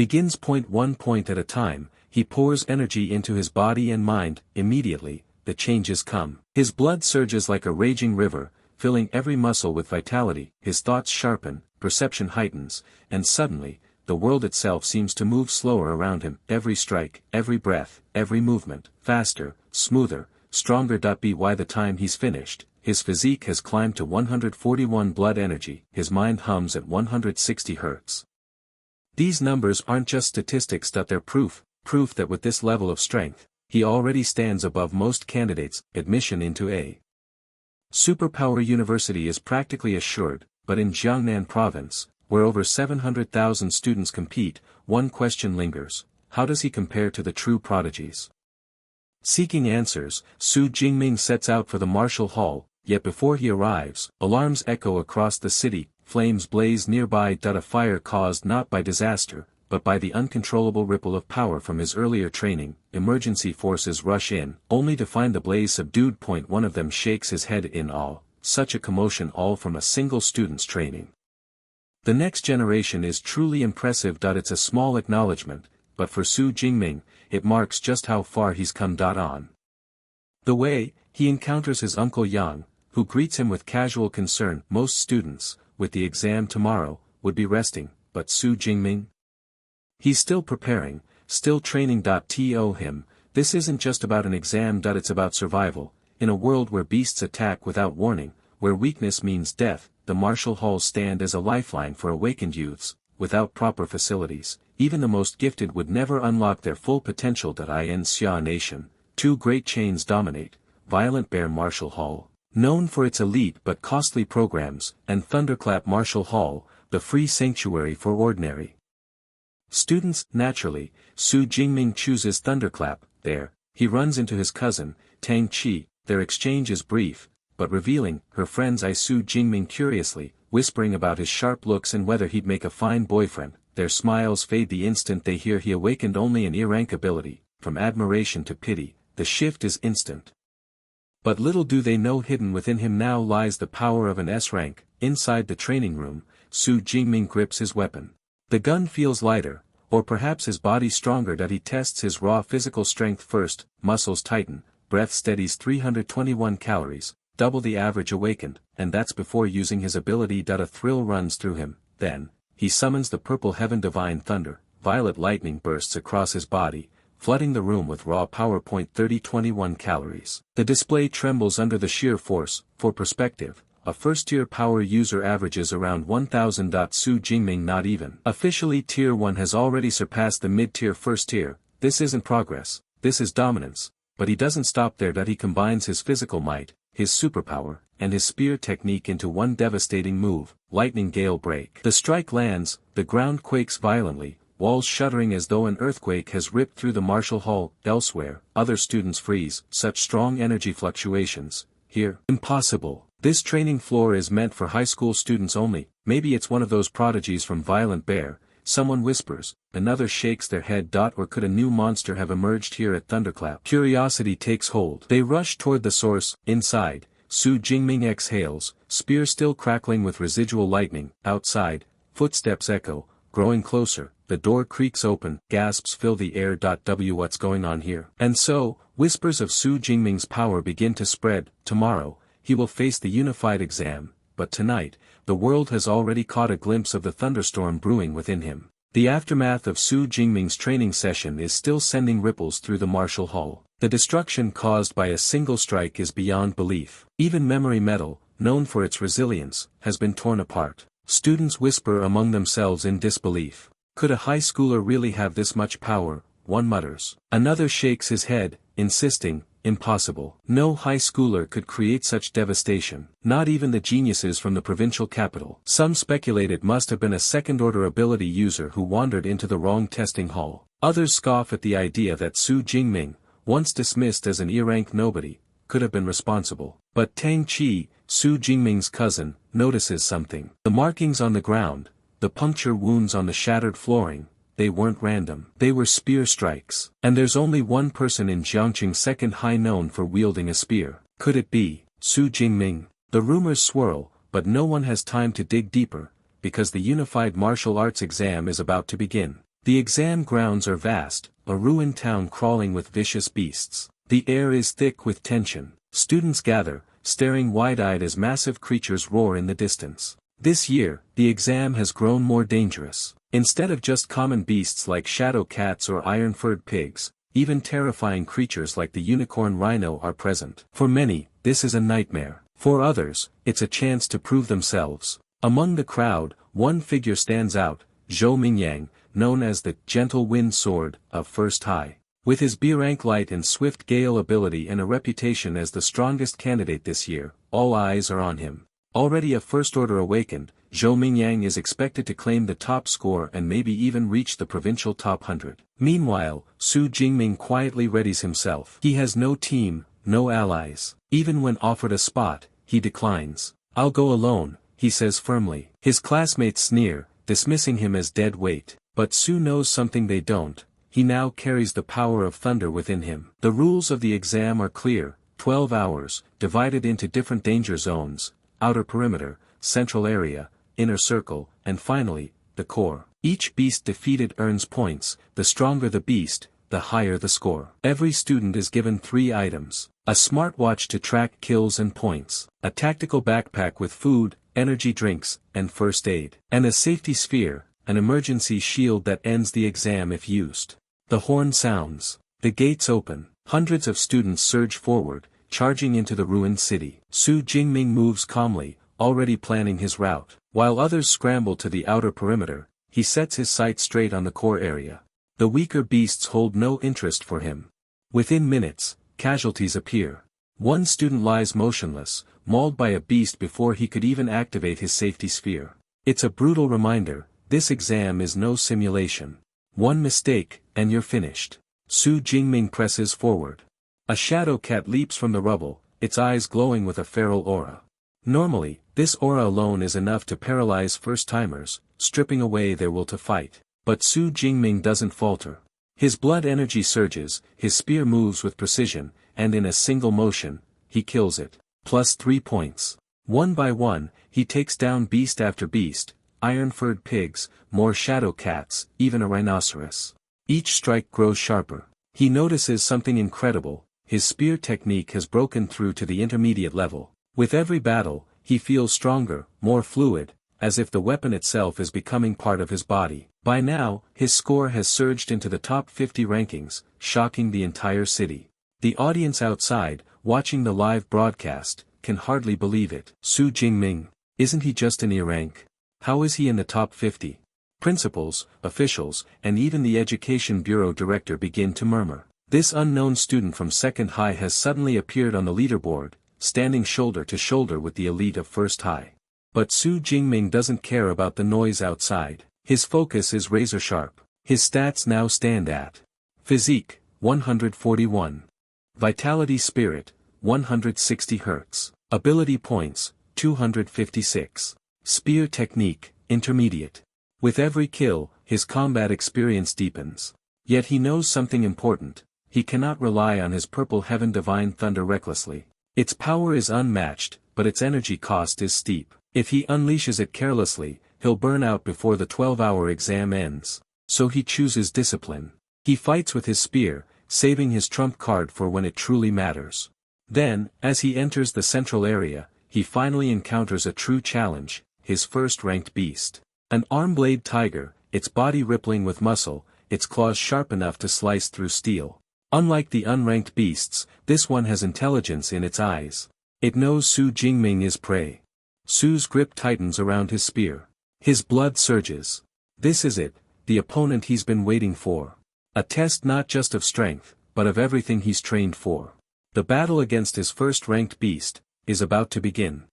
Begins one point at a time, he pours energy into his body and mind. Immediately, the changes come. His blood surges like a raging river, filling every muscle with vitality, his thoughts sharpen, perception heightens, and suddenly, the world itself seems to move slower around him. Every strike, every breath, every movement, faster, smoother, stronger. By the time he's finished, his physique has climbed to 141 blood energy, his mind hums at 160 Hz. These numbers aren't just statistics. They're proof that with this level of strength, he already stands above most candidates. Admission into a superpower university is practically assured, but in Jiangnan province, where over 700,000 students compete, one question lingers: how does he compare to the true prodigies? Seeking answers, Su Jingming sets out for the martial hall, yet before he arrives, alarms echo across the city, flames blaze nearby. A fire caused not by disaster, but by the uncontrollable ripple of power from his earlier training. Emergency forces rush in, only to find the blaze subdued. One of them shakes his head in awe. Such a commotion, all from a single student's training. The next generation is truly impressive. It's a small acknowledgement, but for Su Jingming, it marks just how far he's come. On the way, he encounters his uncle Yang, who greets him with casual concern. Most students, with the exam tomorrow, would be resting, but Su Jingming? He's still preparing, still training. To him, this isn't just about an exam. It's about survival. In a world where beasts attack without warning, where weakness means death, the martial halls stand as a lifeline for awakened youths. Without proper facilities, even the most gifted would never unlock their full potential. In Xia Nation, two great chains dominate: Violent Bear Martial Hall, known for its elite but costly programs, and Thunderclap Martial Hall, the free sanctuary for ordinary students. Naturally, Su Jingming chooses Thunderclap. There, he runs into his cousin, Tang Qi. Their exchange is brief, but revealing. Her friends eye Su Jingming curiously, whispering about his sharp looks and whether he'd make a fine boyfriend. Their smiles fade the instant they hear he awakened only an E-rank ability. From admiration to pity, the shift is instant. But little do they know, hidden within him now lies the power of an S-rank. Inside the training room, Su Jingming grips his weapon. The gun feels lighter, or perhaps his body stronger. He tests his raw physical strength first. Muscles tighten, breath steadies. 321 calories, double the average awakened, and that's before using his ability. A thrill runs through him. Then, he summons the purple heaven divine thunder. Violet lightning bursts across his body, flooding the room with raw power. 3021 calories. The display trembles under the sheer force. For perspective, a first-tier power user averages around 1000. Su Jingming not even officially tier 1 has already surpassed the mid-tier first tier. This isn't progress, this is dominance. But he doesn't stop there. He combines his physical might, his superpower, and his spear technique into one devastating move: Lightning Gale Break. The strike lands, the ground quakes violently, walls shuddering as though an earthquake has ripped through the martial hall. Elsewhere, other students freeze. Such strong energy fluctuations. Here, impossible. This training floor is meant for high school students only. Maybe it's one of those prodigies from Violent Bear. Someone whispers, another shakes their head. Or could a new monster have emerged here at Thunderclap? Curiosity takes hold. They rush toward the source. Inside, Su Jingming exhales, spear still crackling with residual lightning. Outside, footsteps echo, growing closer. The door creaks open, gasps fill the air. What's going on here? And so, whispers of Su Jingming's power begin to spread. Tomorrow, he will face the unified exam, but tonight, the world has already caught a glimpse of the thunderstorm brewing within him. The aftermath of Su Jingming's training session is still sending ripples through the martial hall. The destruction caused by a single strike is beyond belief. Even memory metal, known for its resilience, has been torn apart. Students whisper among themselves in disbelief. Could a high schooler really have this much power? One mutters. Another shakes his head, insisting, impossible. No high schooler could create such devastation. Not even the geniuses from the provincial capital. Some speculate it must have been a second-order ability user who wandered into the wrong testing hall. Others scoff at the idea that Su Jingming, once dismissed as an E-rank nobody, could have been responsible. But Tang Qi, Su Jingming's cousin, notices something. The markings on the ground, the puncture wounds on the shattered flooring, they weren't random. They were spear strikes. And there's only one person in Jiangqing second high known for wielding a spear. Could it be Su Jingming? The rumors swirl, but no one has time to dig deeper, because the unified martial arts exam is about to begin. The exam grounds are vast, a ruined town crawling with vicious beasts. The air is thick with tension. Students gather, staring wide-eyed as massive creatures roar in the distance. This year, the exam has grown more dangerous. Instead of just common beasts like shadow cats or iron-furred pigs, even terrifying creatures like the unicorn rhino are present. For many, this is a nightmare. For others, it's a chance to prove themselves. Among the crowd, one figure stands out, Zhou Mingyang, known as the gentle wind sword of First High. With his B-rank light and swift gale ability and a reputation as the strongest candidate this year, all eyes are on him. Already a First Order awakened, Zhou Mingyang is expected to claim the top score and maybe even reach the provincial top 100. Meanwhile, Su Jingming quietly readies himself. He has no team, no allies. Even when offered a spot, he declines. "I'll go alone," he says firmly. His classmates sneer, dismissing him as dead weight. But Su knows something they don't. He now carries the power of thunder within him. The rules of the exam are clear: 12 hours, divided into different danger zones, outer perimeter, central area, inner circle, and finally, the core. Each beast defeated earns points. The stronger the beast, the higher the score. Every student is given 3 items: a smartwatch to track kills and points, a tactical backpack with food, energy drinks, and first aid, and a safety sphere, an emergency shield that ends the exam if used. The horn sounds. The gates open. Hundreds of students surge forward, charging into the ruined city. Su Jingming moves calmly, already planning his route. While others scramble to the outer perimeter, he sets his sights straight on the core area. The weaker beasts hold no interest for him. Within minutes, casualties appear. One student lies motionless, mauled by a beast before he could even activate his safety sphere. It's a brutal reminder: this exam is no simulation. One mistake, and you're finished. Su Jingming presses forward. A shadow cat leaps from the rubble, its eyes glowing with a feral aura. Normally, this aura alone is enough to paralyze first-timers, stripping away their will to fight. But Su Jingming doesn't falter. His blood energy surges, his spear moves with precision, and in a single motion, he kills it. Plus 3 points. One by one, he takes down beast after beast, iron-furred pigs, more shadow cats, even a rhinoceros. Each strike grows sharper. He notices something incredible: his spear technique has broken through to the intermediate level. With every battle, he feels stronger, more fluid, as if the weapon itself is becoming part of his body. By now, his score has surged into the top 50 rankings, shocking the entire city. The audience outside, watching the live broadcast, can hardly believe it. Su Jingming, isn't he just an E rank? How is he in the top 50? Principals, officials, and even the Education Bureau director begin to murmur. This unknown student from Second High has suddenly appeared on the leaderboard, standing shoulder to shoulder with the elite of First High. But Su Jingming doesn't care about the noise outside. His focus is razor sharp. His stats now stand at: Physique, 141. Vitality Spirit, 160 Hz. Ability Points, 256. Spear Technique, Intermediate. With every kill, his combat experience deepens. Yet he knows something important: he cannot rely on his Purple Heaven Divine Thunder recklessly. Its power is unmatched, but its energy cost is steep. If he unleashes it carelessly, he'll burn out before the 12-hour exam ends. So he chooses discipline. He fights with his spear, saving his trump card for when it truly matters. Then, as he enters the central area, he finally encounters a true challenge: his first-ranked beast. An arm-blade tiger, its body rippling with muscle, its claws sharp enough to slice through steel. Unlike the unranked beasts, this one has intelligence in its eyes. It knows Su Jingming is prey. Su's grip tightens around his spear. His blood surges. This is it, the opponent he's been waiting for. A test not just of strength, but of everything he's trained for. The battle against his first-ranked beast is about to begin.